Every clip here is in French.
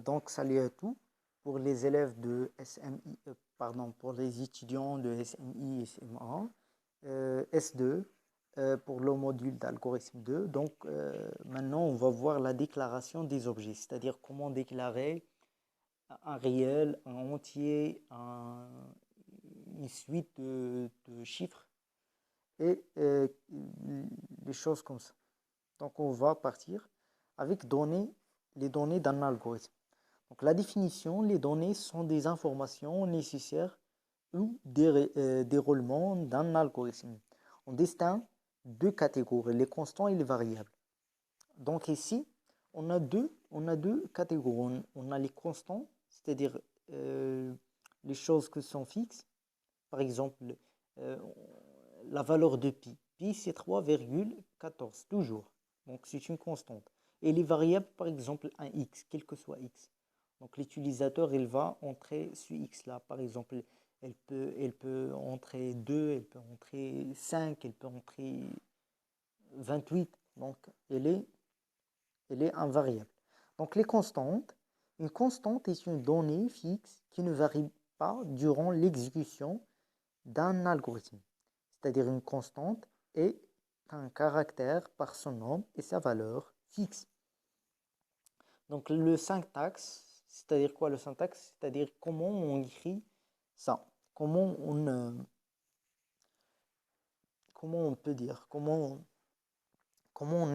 Donc, salut à tous. Pour les élèves de SMI, pour les étudiants de SMI et SMA, S2, pour le module d'algorithme 2. Donc, maintenant, on va voir la déclaration des objets, c'est-à-dire comment déclarer un réel, un entier, une suite de chiffres et des choses comme ça. Donc, on va partir avec les données d'un algorithme. Donc, la définition, les données sont des informations nécessaires ou des déroulements d'un algorithme. On distingue deux catégories, les constants et les variables. Donc ici, on a deux catégories. On a les constants, c'est-à-dire les choses qui sont fixes. Par exemple, euh, la valeur de pi. Pi, c'est 3,14, toujours. Donc, c'est une constante. Et les variables, par exemple, un x, quel que soit x. Donc, l'utilisateur, il va entrer ce x-là. Par exemple, elle peut entrer 2, elle peut entrer 5, elle peut entrer 28. Donc, elle est un variable. Donc, les constantes. Une constante est une donnée fixe qui ne varie pas durant l'exécution d'un algorithme. C'est-à-dire une constante est un caractère par son nom et sa valeur fixe. Donc le syntaxe, c'est-à-dire quoi le syntaxe? C'est-à-dire comment on écrit ça. Comment on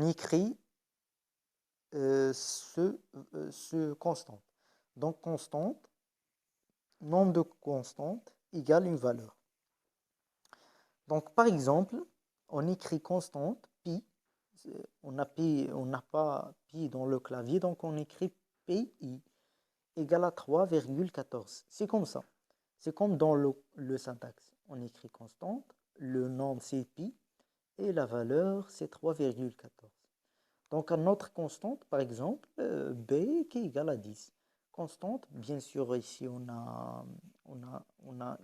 écrit ce constante. Donc constante, nombre de constantes égale une valeur. Donc par exemple, on écrit constante pi. On n'a pas pi dans le clavier, donc on écrit pi égale à 3,14. C'est comme ça. C'est comme dans le syntaxe. On écrit constante, le nombre c'est pi et la valeur c'est 3,14. Donc une autre constante, par exemple, b qui est égale à 10. Constante, bien sûr, ici on a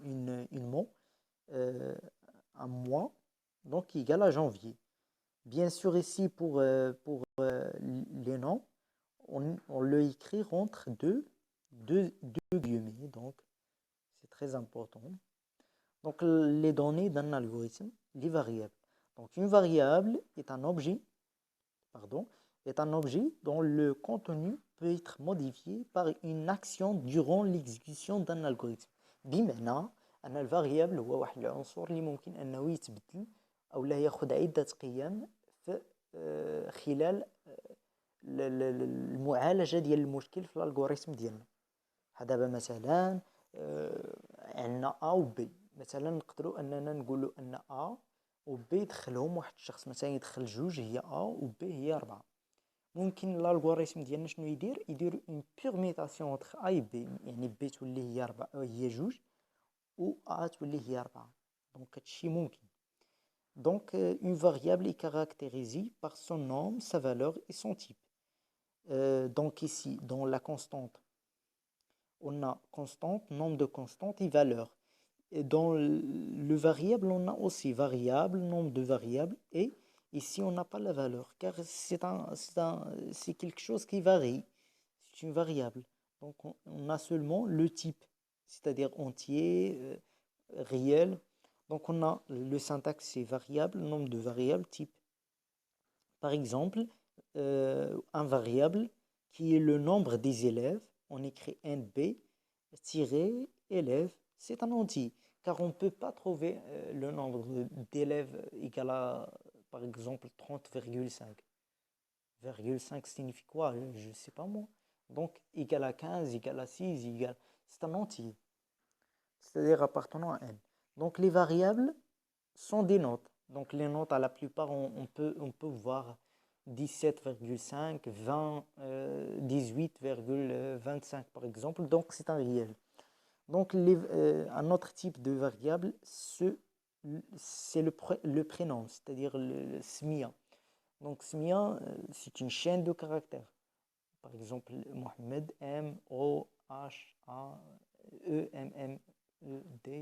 une mot, un mois, donc qui est égal à janvier. Bien sûr, ici, pour les noms, on le écrit entre deux guillemets, donc c'est très important. Donc, les données d'un algorithme, les variables. Donc, une variable est un objet, dont le contenu peut être modifié par une action durant l'exécution d'un algorithme. بمعنى أن الفاريابل هو واحد العنصر اللي ممكن أنه يتبدل أو لا يأخذ عدة قيم في خلال المعالجة ديال المشكل في الالغوريثم ديالنا. دابا مثلا عندنا A و B. مثلا نقدروا أننا نقولوا أن A و B يدخلهم واحد الشخص، مثلا يدخل 2 هي A و B هي 4. ممكن الالغوريثم ديالنا شنو يدير اون بيرميتاسيون انتر A و B، يعني B تولي هي 4 هي 2 و A تولي هي 4. دونك هادشي ممكن. Donc, une variable est caractérisée par son nom, sa valeur et son type. Donc ici, dans la constante, on a constante, nombre de constantes et valeur. Et dans le variable, on a aussi variable, nombre de variables. Et ici, on n'a pas la valeur, car c'est quelque chose qui varie. C'est une variable. Donc, on a seulement le type, c'est-à-dire entier, réel. Donc, on a le syntaxe, c'est variable, nombre de variables, type. Par exemple, un variable qui est le nombre des élèves, on écrit NB tiré élève, c'est un entier, car on ne peut pas trouver le nombre d'élèves égal à, par exemple, 30,5. 5 signifie quoi? Je ne sais pas moi. Donc, égal à 15, égal à 6, c'est un entier, c'est-à-dire appartenant à n. Donc, les variables sont des notes. Donc, les notes, à la plupart, on peut voir 17,5, 20, 18,25 par exemple. Donc, c'est un réel. Donc, un autre type de variable, c'est le prénom, c'est-à-dire le SMIA. Donc, SMIA, c'est une chaîne de caractères. Par exemple, Mohamed, M-O-H-A-E-M-M-E-D,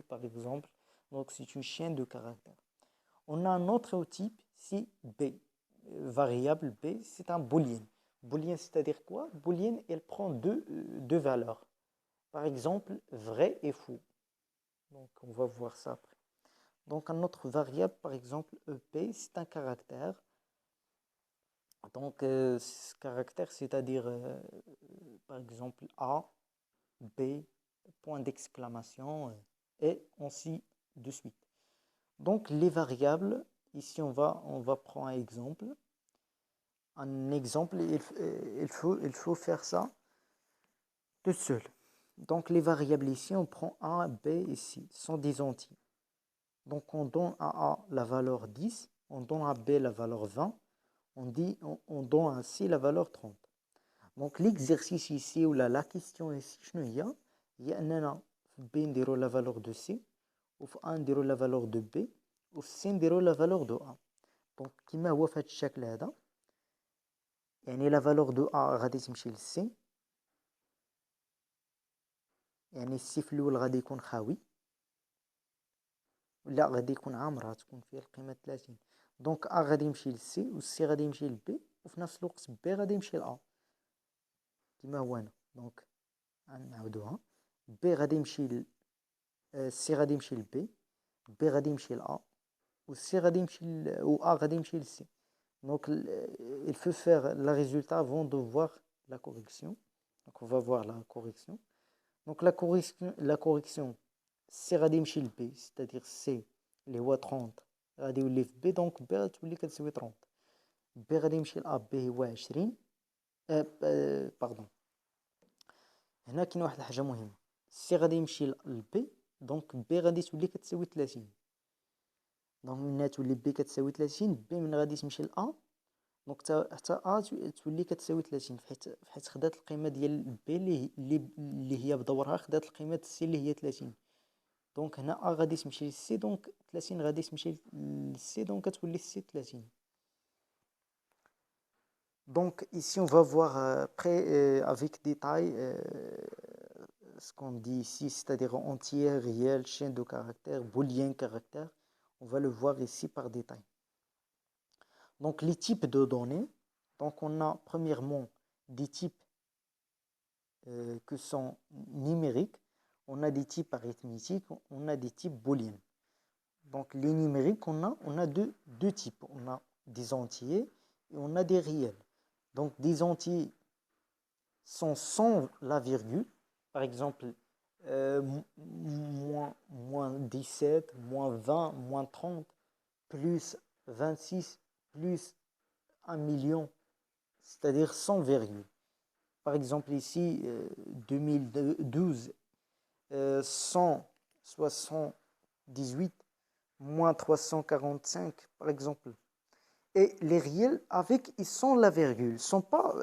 par exemple. Donc, c'est une chaîne de caractères. On a un autre type, c'est B. Variable B, c'est un booléen. Boolean, c'est-à-dire quoi? Boolean, elle prend deux valeurs. Par exemple, vrai et faux. Donc, on va voir ça après. Donc, un autre variable, par exemple, EP, c'est un caractère. Donc, ce caractère, c'est-à-dire, par exemple, A, B, point d'exclamation, et ainsi de suite. Donc, les variables, ici, on va prendre un exemple. Un exemple, il faut faire ça tout seul. Donc, les variables ici, on prend A, B ici, sont des entiers. Donc, on donne à A la valeur 10, on donne à B la valeur 20, on donne à C la valeur 30. Donc, l'exercice ici, ou la question ici, il y a B نديرو la valeur de C, ou A نديرو la valeur de B, ou C نديرو la valeur de A. Donc, كما هو في هذا الشكل هذا، يعني la valeur de A غادي تمشي ل C، يعني السي في الأول غادي يكون خاوي، لا غادي يكون عامرة تكون فيه القيمة 30. دونك A غادي يمشي للسي، والسي غادي يمشي لبي، وفي نفس الوقت بي غادي يمشي لأ كيما هو هنا. دونك نعاودوها، بي غادي يمشي السي غادي يمشي لبي، بي غادي يمشي لأ، والسي غادي يمشي و A غادي يمشي للسي. Donc il faut faire le résultat avant de voir la correction. Donc on va voir la correction. Donc la correction C غادي يمشي ل B، c'est-à-dire C اللي هو 30 غادي يولي في B، دونك B غتولي كتساوي 30. B غادي يمشي ل A، B هو 20. باردون، هنا كاين واحد الحاجة مهمة، C غادي يمشي ل B، دونك B غادي تولي كتساوي 30. دونك من تولي B كتساوي 30، B من غادي تمشي ل A، دونك حتى A تولي كتساوي 30، فحيت خدات القيمة ديال B اللي هي بدورها خدات القيمة C اللي هي 30. دونك هنا A غادي تمشي للسي، دونك 30 غادي تمشي للسي، دونك كتولي السي 30. Donc ici on va voir avec détail ce qu'on dit ici, c'est-à-dire entier, réel, chaîne de caractères, booléen, caractère. On va le voir ici par détail. Donc les types de données. Donc on a premièrement des types que sont numériques, on a des types arithmétiques, on a des types booléens. Donc les numériques, on a deux types. On a des entiers et on a des réels. Donc des entiers sont sans la virgule. Par exemple, moins 17, moins 20, moins 30, plus 26, plus 1 million, c'est-à-dire sans virgule. Par exemple ici, 2012, 178, moins 345, par exemple. Et les réels, ils sont la virgule, sont pas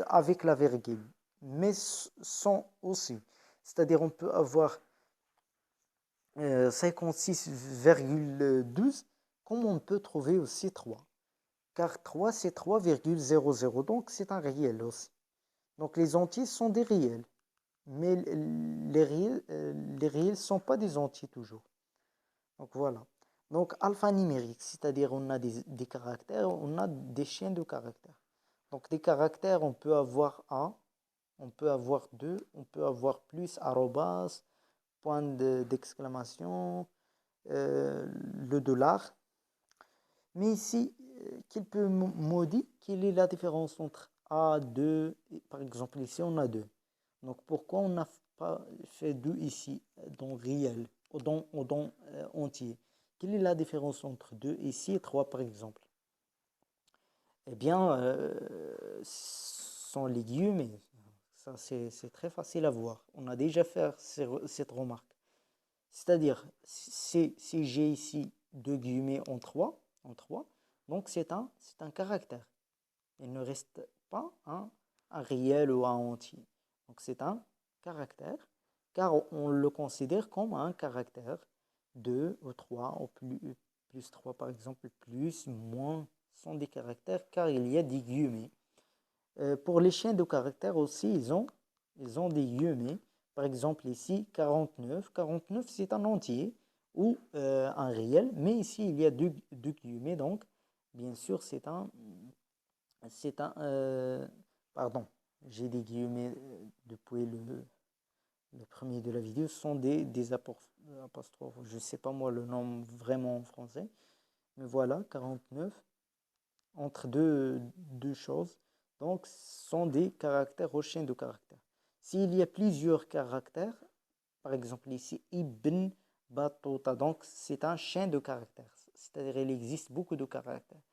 avec la virgule, mais sont aussi. C'est-à-dire on peut avoir 56,12, comme on peut trouver aussi 3. Car 3, c'est 3,00, donc c'est un réel aussi. Donc les entiers sont des réels, mais les réels ne sont pas des entiers toujours. Donc voilà. Donc alphanumérique, c'est-à-dire on a des caractères, on a des chaînes de caractères. Donc des caractères, on peut avoir 1, on peut avoir 2, on peut avoir plus, arrobas, point d'exclamation, le dollar. Mais ici, qu'il peut me dire quelle est la différence entre A, 2, et par exemple ici on a 2. Donc pourquoi on n'a pas fait 2 ici, dans réel, ou dans entier? Quelle est la différence entre 2 ici et 3 par exemple? Eh bien, sans les guillemets, ça c'est très facile à voir. On a déjà fait cette remarque. C'est-à-dire, si j'ai ici 2 guillemets en 3, donc c'est un caractère. Il ne reste pas un réel ou un entier. Donc c'est un caractère, car on le considère comme un caractère. 2 ou 3 ou plus 3 par exemple, plus, moins, sont des caractères car il y a des guillemets. Pour les chaînes de caractères aussi, ils ont des guillemets. Par exemple ici, 49. 49 c'est un entier ou un réel, mais ici il y a deux guillemets, donc bien sûr c'est un pardon, j'ai des guillemets depuis le premier de la vidéo, sont des apostrophes. Je ne sais pas moi le nom vraiment en français, mais voilà, 49 entre deux choses. Donc, ce sont des caractères au chaîne de caractères. S'il y a plusieurs caractères, par exemple ici, Ibn Battuta, donc c'est un chaîne de caractères, c'est-à-dire il existe beaucoup de caractères.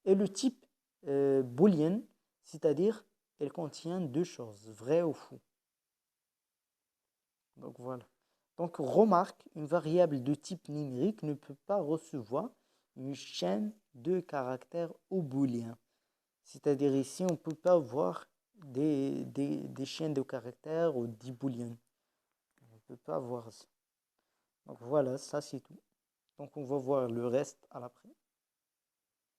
Et le type boolean, c'est-à-dire elle contient deux choses, vrai ou faux. Donc voilà. Donc remarque, une variable de type numérique ne peut pas recevoir une chaîne de caractères au booléen. C'est-à-dire ici, on ne peut pas voir des chaînes de caractères ou des booléens. On ne peut pas voir ça. Donc voilà, ça c'est tout. Donc on va voir le reste à l'après.